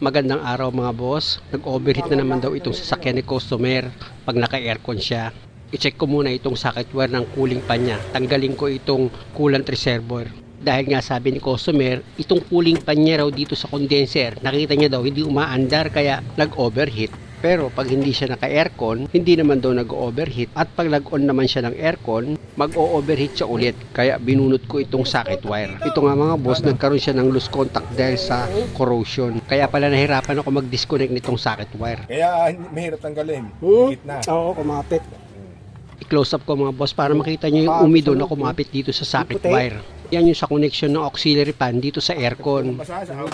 Magandang araw mga boss. Nag-overheat na naman daw itong sasakyan ni customer pag naka-aircon siya. I-check ko muna itong socket wire ng cooling pan niya. Tanggalin ko itong coolant reservoir. Dahil nga sabi ni customer, itong cooling pan niya raw dito sa condenser, nakita niya daw hindi umaandar kaya nag-overheat. Pero pag hindi siya naka-aircon, hindi naman daw nag-overheat. At pag nag-on naman siya ng aircon, mag-o-overheat siya ulit. Kaya binunot ko itong socket wire. Ito nga mga boss, nagkaroon siya ng loose contact dahil sa corrosion. Kaya pala nahirapan ako mag-disconnect nitong socket wire. Kaya mahirap tanggalin. Gitna. Oo, kumapit. I-close up ko mga boss para makita nyo yung umido na kumapit dito sa socket wire. Yan yung sa connection ng auxiliary pan dito sa aircon.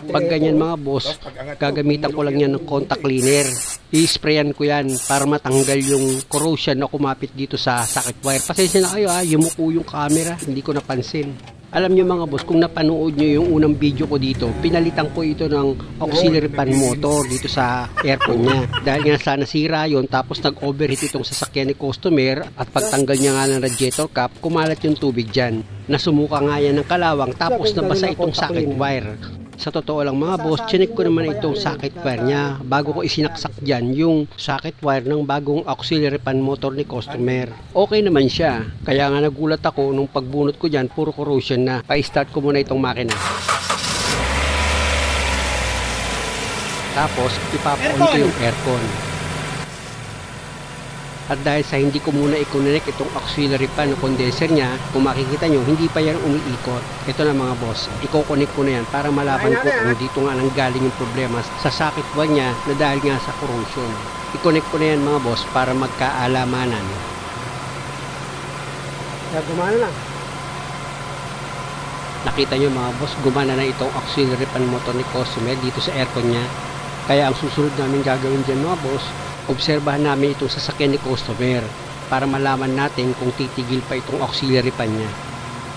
Pag ganyan mga boss, gagamitan ko lang yan ng contact cleaner. I-sprayan ko yan para matanggal yung corrosion na kumapit dito sa socket wire. Pasensya na kayo yumuko yung camera, hindi ko napansin. Alam nyo mga boss, kung napanood nyo yung unang video ko dito, pinalitan ko ito ng auxiliary pan motor dito sa aircon niya. Dahil nga sana nasira yun, tapos nag-overheat itong sasakyan ni customer at pagtanggal niya nga ng radiator cap, kumalat yung tubig dyan. Nasumuka nga yan ng kalawang tapos nabasa itong socket wire. Sa totoo lang mga boss, chinek ko naman itong socket wire niya bago ko isinaksak dyan yung socket wire ng bagong auxiliary pan motor ni customer. Okay naman siya, kaya nga nagulat ako nung pagbunot ko dyan, puro corrosion na. Pa-start ko muna itong makina. Tapos ipapa-on ko yung aircon. At dahil sa hindi ko muna i-connect itong auxiliary pan o condenser niya, kung makikita nyo, hindi pa yan umiikot. Ito na mga boss, i-connect ko na yan para malaman ko kung dito nga nang galing yung problema sa socket wire niya na dahil nga sa corrosion. I-connect ko na yan mga boss para magkaalamanan. Gumana na. Nakita nyo mga boss, gumana na itong auxiliary pan motor ni customer dito sa aircon niya. Kaya ang susunod namin gagawin dyan mga boss, obserbahan namin itong sasakyan ni customer para malaman natin kung titigil pa itong auxiliary pan niya.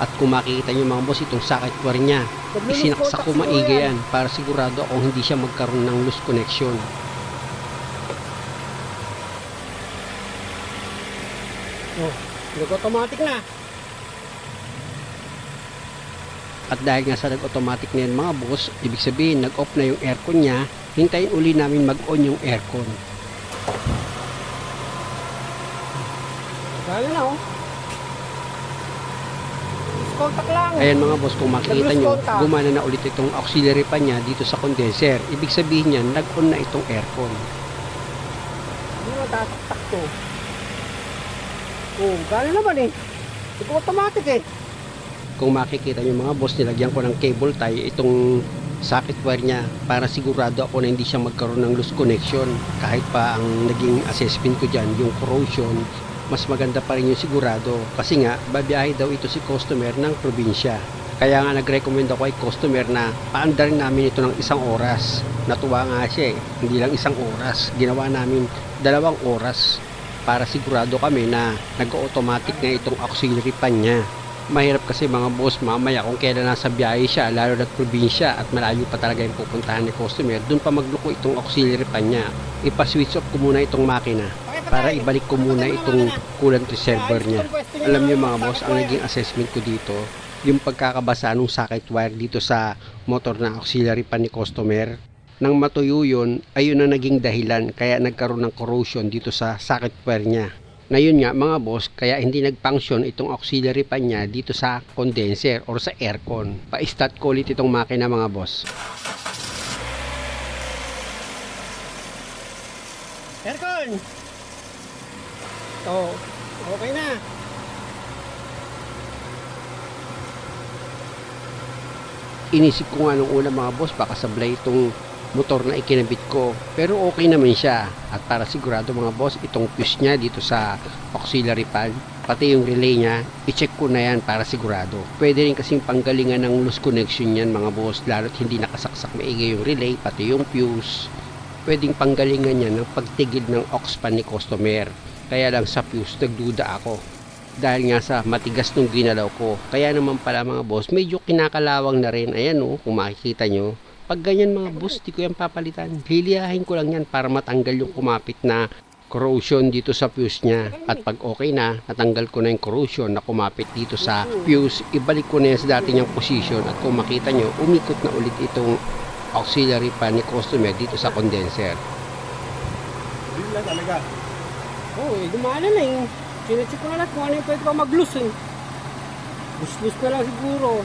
At kung makikita nyo mga boss, itong socket wire niya, isinaksak ko maigi yan para sigurado akong hindi siya magkaroon ng loose connection. Oh, nag-automatic na. At dahil nga sa nag-automatic na yan mga boss, ibig sabihin nag-off na yung aircon niya, hintayin uli namin mag-on yung aircon. Kaya na contact lang. Ayan mga boss, kung makikita nyo, gumana na ulit itong auxiliary pan niya dito sa condenser. Ibig sabihin yan, nag-on na itong aircon. Hindi mo tataktak to. Oh, kaya naman automatic Kung makikita nyo mga boss, nilagyan ko ng cable tie itong socket wire niya para sigurado ako na hindi siya magkaroon ng loose connection. Kahit pa ang naging assessment ko dyan, yung corrosion, mas maganda pa rin yung sigurado kasi nga babiyahe daw ito si customer ng probinsya. Kaya nga nag-recommend ako kay customer na paandarin namin ito ng 1 oras. Natuwa nga siya hindi lang 1 oras, ginawa namin 2 oras para sigurado kami na nag-automatic na itong auxiliary pan niya. Mahirap kasi mga boss mamaya kung kailan nasa biyahe siya, lalo na probinsya at malayo pa talaga yung pupuntahan ni customer, dun pa magluko itong auxiliary pan niya. Ipa-switch off ko muna itong makina para ibalik ko muna itong coolant reservoir niya. Alam niyo mga boss, ang naging assessment ko dito, yung pagkakabasa ng socket wire dito sa motor na auxiliary pan ni customer, nang matuyo yun, ayun na naging dahilan kaya nagkaroon ng corrosion dito sa socket wire niya. Na yun nga mga boss, kaya hindi nag-function itong auxiliary pan niya dito sa condenser or sa aircon. Pa-start ko ulit itong makina mga boss. Aircon! Oh, okay na. Inisip ko nga nung una mga boss, baka sablay itong motor na ikinabit ko, pero okay naman siya. At para sigurado mga boss, itong fuse niya dito sa auxiliary pan, pati yung relay niya, i-check ko na yan para sigurado. Pwede rin kasing panggalingan ng loose connection yan mga boss, lalo't hindi nakasaksak maigi yung relay, pati yung fuse. Pwedeng panggalingan yan ng pagtigil ng aux pan ni customer. Kaya lang sa fuse nagduda ako dahil nga sa matigas nung ginalaw ko. Kaya naman pala mga boss, medyo kinakalawang na rin. Ayan kung makikita nyo, pag ganyan mga boss, di ko yan papalitan. Hiliyahin ko lang yan para matanggal yung kumapit na corrosion dito sa fuse niya. At pag okay na, natanggal ko na yung corrosion na kumapit dito sa fuse, ibalik ko na yan sa dati niyang position. At kung makita nyo, umikot na ulit itong auxiliary pan ni customer dito sa condenser. Yun lang talaga. Oo, dumaan na eh. Sinecheck ko na lang kung ano yung pwede pa mag-loose eh. Loose na lang siguro.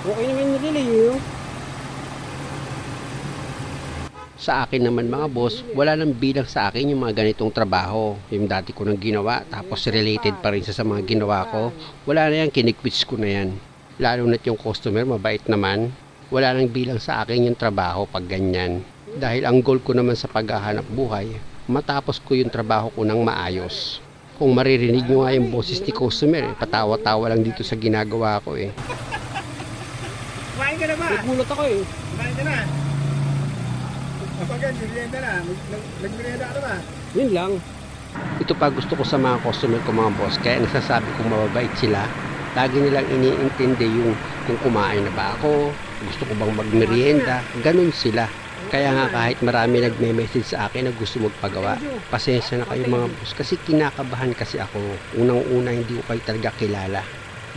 Okay naman yung relay eh. Sa akin naman mga boss, wala nang bilang sa akin yung mga ganitong trabaho. Yung dati ko nang ginawa, tapos related pa rin sa mga ginawa ko. Wala na yan, kinikwits ko na yan. Lalo na't yung customer, mabait naman. Wala nang bilang sa akin yung trabaho pag ganyan. Dahil ang goal ko naman sa paghahanap buhay, matapos ko yung trabaho ko ng maayos. Kung maririnig nyo nga yung boses ni customer, patawa-tawa lang dito sa ginagawa ko eh. Kumain ka na ba? Nagulat ako eh. Kumain ka na. Kapag yan, merienda na. Nagmerienda ka na ba? Yun lang. Ito pa gusto ko sa mga customer ko mga boss, kaya nasasabi kong mababait sila. Lagi nilang iniintindi yung kung kumain na ba ako, gusto ko bang magmerienda, ganun sila. Kaya nga kahit marami nagme-message sa akin na gusto magpagawa, pasensya na kayo mga boss kasi kinakabahan kasi ako. Unang-una hindi ko kayo talaga kilala.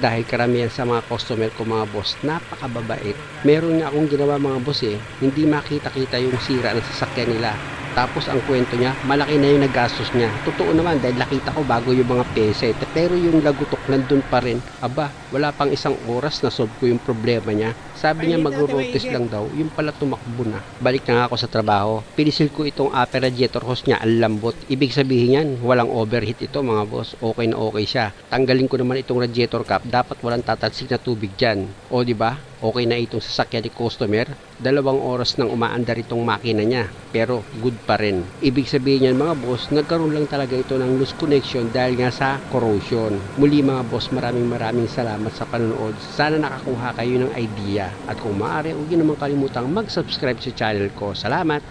Dahil karamihan sa mga customer ko mga boss, napakababait. Meron nga akong ginawa mga boss eh, hindi makita-kita yung sira ng sasakyan nila. Tapos ang kwento niya, malaki na yung nagastos niya. Totoo naman dahil nakita ko bago yung mga peset. Pero yung lagutok nandun pa rin. Aba, wala pang isang oras na solve ko yung problema niya. Sabi niya magro-rotis lang daw, yung pala tumakbo na. Balik na nga ako sa trabaho. Pinisil ko itong upper radiator hose niya, ang lambot. Ibig sabihin yan, walang overheat ito mga boss. Okay na okay siya. Tanggalin ko naman itong radiator cap, dapat walang tatalsik na tubig dyan. O di ba? Okay na itong sasakyan ni customer. 2 oras nang umaandar itong makina niya. Pero good pa rin. Ibig sabihin yan mga boss, nagkaroon lang talaga ito ng loose connection dahil nga sa corrosion. Muli mga boss, maraming salamat sa panonood. Sana nakakuha kayo ng idea. At kung maaari, huwag niyo naman kalimutang mag-subscribe sa channel ko. Salamat!